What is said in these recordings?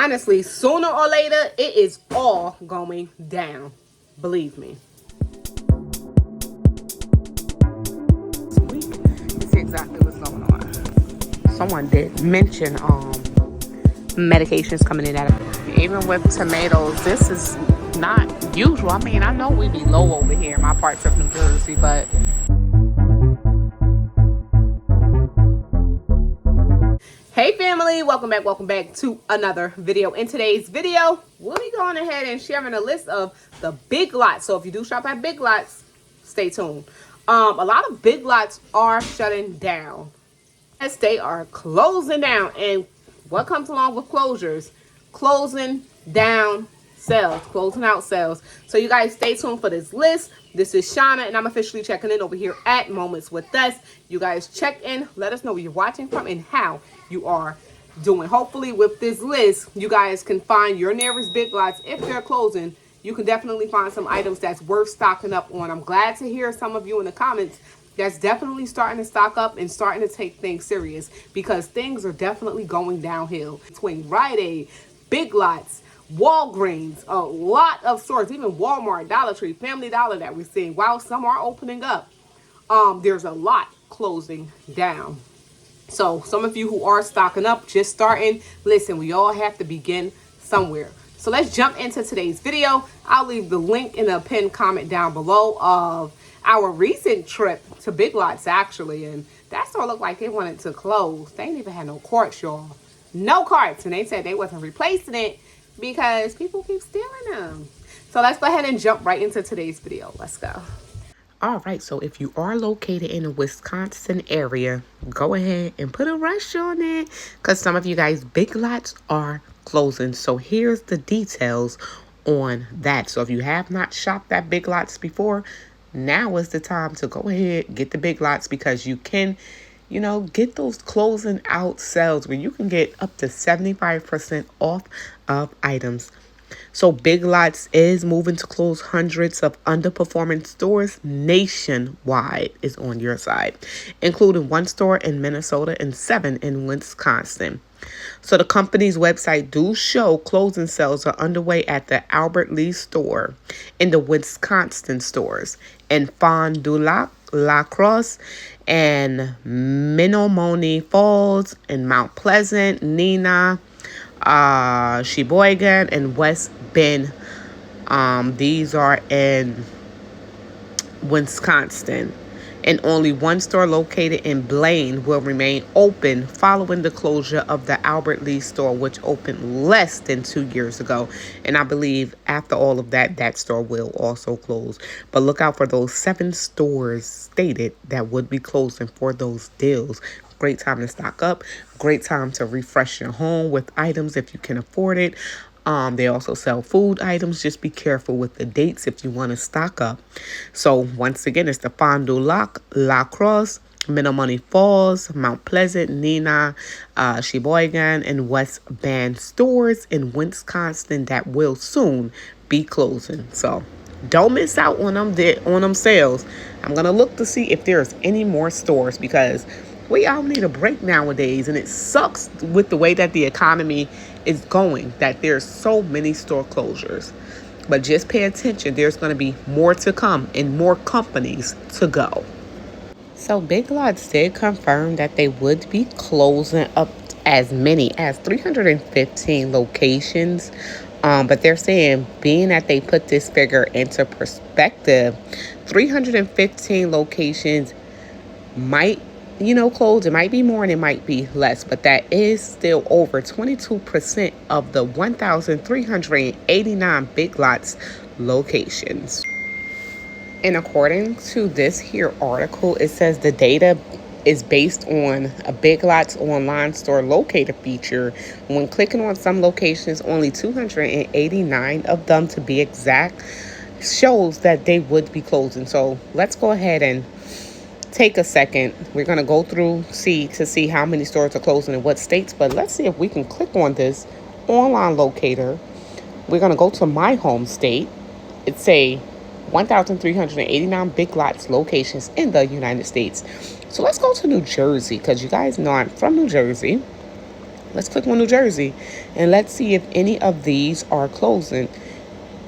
Honestly, sooner or later, it is all going down. Believe me. Let's see exactly what's going on. Someone did mention medications coming in at it. Even with tomatoes, this is not usual. I mean, I know we be low over here in my parts of New Jersey, but hey family, welcome back to another video. In today's video, we'll be going ahead and sharing a list of the big lots. So if you do shop at big lots, stay tuned. A lot of big lots are shutting down as they are closing down. And what comes along with closures? Closing down sales, closing out sales. So you guys stay tuned for this list. This is Shauna, and I'm officially checking in over here at Moments with Us. You guys check in, let us know where you're watching from and how you are doing. Hopefully with this list, you guys can find your nearest big lots. If they're closing, you can definitely find some items that's worth stocking up on. I'm glad to hear some of you in the comments that's definitely starting to stock up and starting to take things serious, because things are definitely going downhill. Between Rite Aid, Big Lots, Walgreens, a lot of stores, even Walmart, Dollar Tree, Family Dollar that we're seeing, while some are opening up, there's a lot closing down. So some of you who are stocking up, just starting, listen, we all have to begin somewhere. So let's jump into today's video. I'll leave the link in a pinned comment down below of our recent trip to Big Lots, actually. And that store looked like they wanted to close. They ain't even had no carts, y'all. No carts. And they said they wasn't replacing it because people keep stealing them. So let's go ahead and jump right into today's video. Let's go. All right, so if you are located in the Wisconsin area, go ahead and put a rush on it, because some of you guys, big lots are closing. So here's the details on that. So if you have not shopped at big lots before, now is the time to go ahead, get the big lots, because you can, get those closing out sales where you can get up to 75% off of items. So Big Lots is moving to close hundreds of underperforming stores nationwide is on your side, including one store in Minnesota and 7 in Wisconsin. So the company's website do show closing sales are underway at the Albert Lee store, in the Wisconsin stores, in Fond du Lac, La Crosse, and Menomonee Falls, in Mount Pleasant, Neenah, Sheboygan, and West Bend. These are in Wisconsin. And only one store located in Blaine will remain open following the closure of the Albert Lee store, which opened less than 2 years ago. And I believe after all of that, that store will also close. But look out for those 7 stores stated that would be closing for those deals. Great time to stock up. Great time to refresh your home with items if you can afford it. They also sell food items. Just be careful with the dates if you want to stock up. So once again, it's the Fond du Lac, La Crosse, Menomonee Falls, Mount Pleasant, Neenah, Sheboygan, and West Bend stores in Wisconsin that will soon be closing. So don't miss out on them sales. I'm gonna look to see if there's any more stores, because we all need a break nowadays, and it sucks with the way that the economy is going that there's so many store closures. But just pay attention, there's going to be more to come and more companies to go. So Big Lots did confirm that they would be closing up as many as 315 locations. But they're saying, being that they put this figure into perspective, 315 locations might close. It might be more and it might be less, but that is still over 22% of the 1,389 Big Lots locations. And according to this here article, it says the data is based on a Big Lots online store locator feature. When clicking on some locations, only 289 of them to be exact, shows that they would be closing. So let's go ahead and take a second. We're going to go through to see how many stores are closing in what states, but let's see if we can click on this online locator. We're going to go to my home state. It's a 1,389 Big Lots locations in the United States. So let's go to New Jersey, because you guys know I'm from New Jersey. Let's click on New Jersey and let's see if any of these are closing.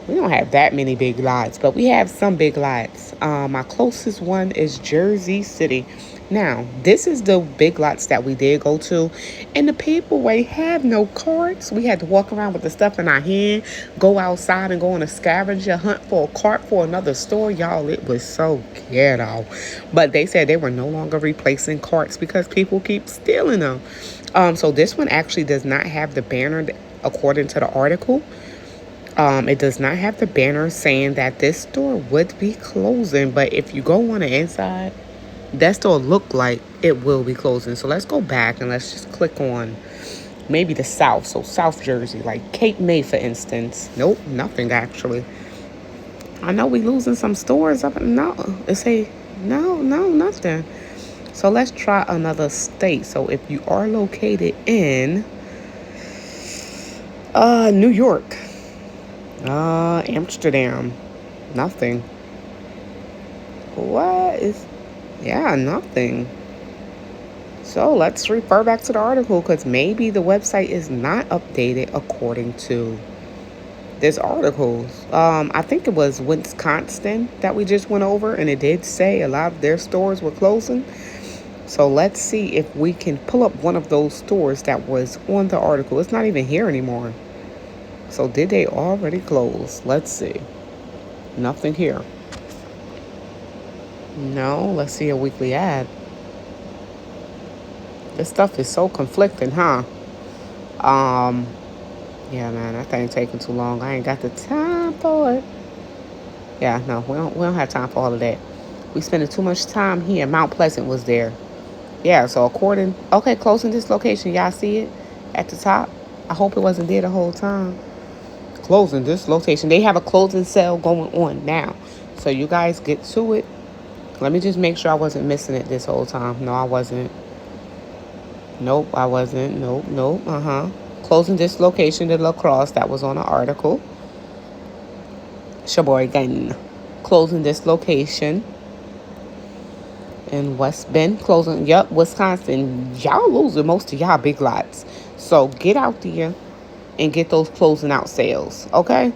We don't have that many big lots, but we have some big lots. My closest one is Jersey City. Now, this is the big lots that we did go to, and the people have no carts. We had to walk around with the stuff in our hand, go outside and go on a scavenger hunt for a cart for another store. Y'all, it was so ghetto. But they said they were no longer replacing carts because people keep stealing them. So this one actually does not have the banner according to the article. It does not have the banner saying that this store would be closing, but if you go on the inside, that store look like it will be closing. So let's go back and let's just click on maybe the South. So South Jersey, like Cape May, for instance. Nope, nothing actually. I know we losing some stores up. No, it say no, nothing. So let's try another state. So if you are located in New York, Amsterdam, nothing. What is, yeah, nothing. So let's refer back to the article because maybe the website is not updated according to this article. I think it was Wisconsin that we just went over, and it did say a lot of their stores were closing. So let's see if we can pull up one of those stores that was on the article. It's not even here anymore. So did they already close? Let's see. Nothing here. No, let's see a weekly ad. This stuff is so conflicting, huh? Yeah, man, that thing taking too long. I ain't got the time for it. Yeah, no, we don't have time for all of that. We spending too much time here. Mount Pleasant was there. Yeah, so closing this location. Y'all see it at the top? I hope it wasn't there the whole time. Closing this location. They have a closing sale going on now. So you guys get to it. Let me just make sure I wasn't missing it this whole time. No, I wasn't. Nope, I wasn't. Nope. Closing this location to La Crosse. That was on the article. Sheboygan. Closing this location. In West Bend. Closing. Yup, Wisconsin. Y'all losing most of y'all big lots. So get out there and get those closing out sales. Okay?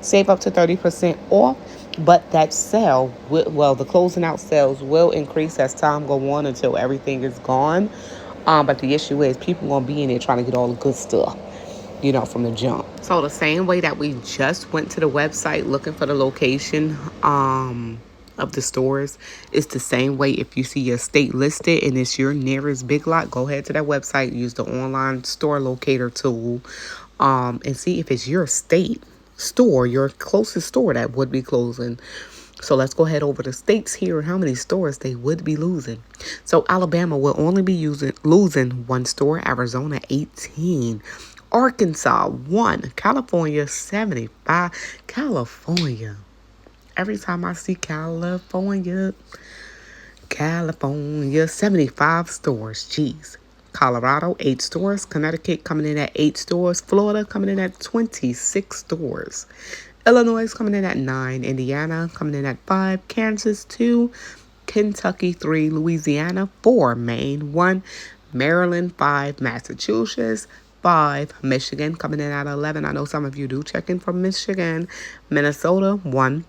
Save up to 30% off. But that sale, the closing out sales will increase as time go on until everything is gone. But the issue is people going to be in there trying to get all the good stuff, from the jump. So the same way that we just went to the website looking for the location of the stores, it's the same way if you see your state listed and it's your nearest big lot, go ahead to that website, use the online store locator tool, and see if it's your state store, your closest store that would be closing. So let's go ahead over the states here, how many stores they would be losing. So Alabama will only be losing one store, Arizona 18, Arkansas 1, California 75. California. Every time I see California 75 stores. Jeez. Colorado, 8 stores. Connecticut coming in at 8 stores. Florida coming in at 26 stores. Illinois coming in at 9. Indiana coming in at 5. Kansas 2. Kentucky 3. Louisiana 4. Maine 1. Maryland 5. Massachusetts 5. Michigan coming in at 11. I know some of you do check in from Michigan. Minnesota 1.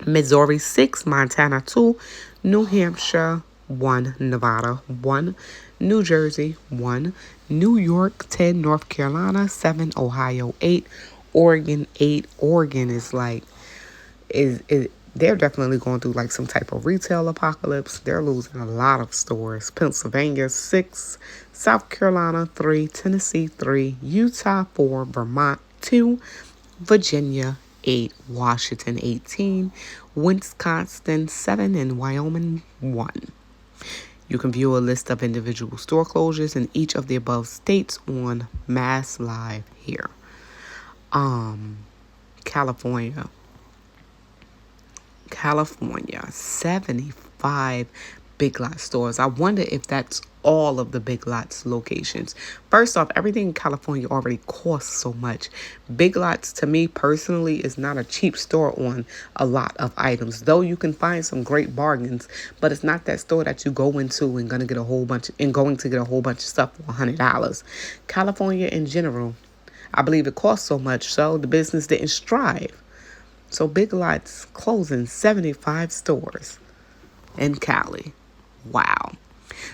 Missouri 6. Montana 2. New Hampshire 1. Nevada 1. New Jersey 1. New York 10. North Carolina 7. Ohio 8. Oregon 8. Oregon is like they're definitely going through like some type of retail apocalypse. They're losing a lot of stores. Pennsylvania 6. South Carolina 3. Tennessee 3. Utah 4. Vermont 2. Virginia 8. Washington 18. Wisconsin 7. And Wyoming 1. You can view a list of individual store closures in each of the above states on Mass Live here. California, 75 Big Lot stores. I wonder if that's all of the Big Lots locations. First off, everything in California already costs so much. Big Lots, to me personally, is not a cheap store on a lot of items, though you can find some great bargains, but it's not that store that you go into and going to get a whole bunch of stuff for $100. California in general, I believe it costs so much so the business didn't strive. So Big Lots closing 75 stores in Cali. Wow.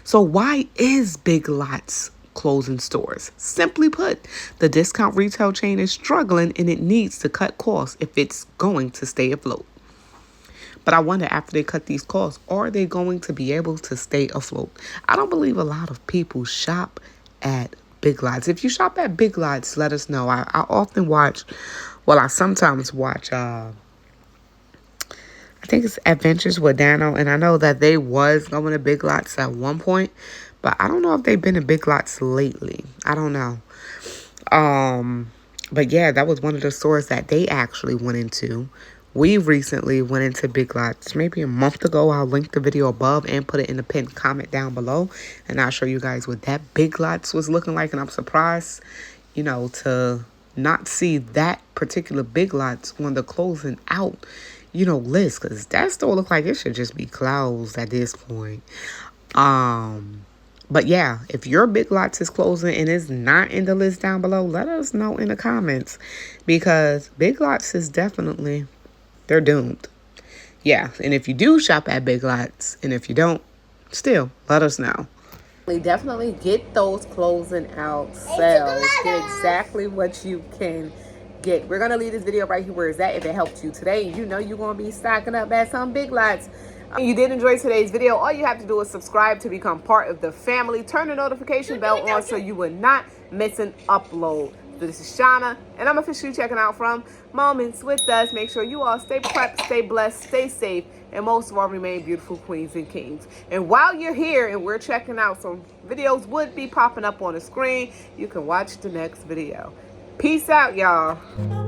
So why is Big Lots closing stores? Simply put, the discount retail chain is struggling and it needs to cut costs if it's going to stay afloat. But I wonder, after they cut these costs, are they going to be able to stay afloat? I don't believe a lot of people shop at Big Lots. If you shop at Big Lots, let us know. I often watch, I sometimes watch, I think it's Adventures with Dano, and I know that they was going to Big Lots at one point, but I don't know if they've been to Big Lots lately. I don't know. But yeah, that was one of the stores that they actually went into. We recently went into Big Lots maybe a month ago. I'll link the video above and put it in the pinned comment down below. And I'll show you guys what that Big Lots was looking like. And I'm surprised, to not see that particular Big Lots on the closing out, list. Because that store looked like it should just be closed at this point. But yeah, if your Big Lots is closing and it's not in the list down below, let us know in the comments. Because Big Lots is definitely... they're doomed. Yeah, and if you do shop at Big Lots, and if you don't, still, let us know. Definitely get those closing out sales. Get exactly what you can get. We're going to leave this video right here where it's at if it helped you today. You know you're going to be stocking up at some Big Lots. If you did enjoy today's video, all you have to do is subscribe to become part of the family. Turn the notification bell on so you will not miss an upload. This is Shauna, and I'm officially checking out from Moments with Us. Make sure you all stay prepped, stay blessed, stay safe, and most of all, remain beautiful queens and kings. And while you're here and we're checking out, some videos would be popping up on the screen. You can watch the next video. Peace out, y'all.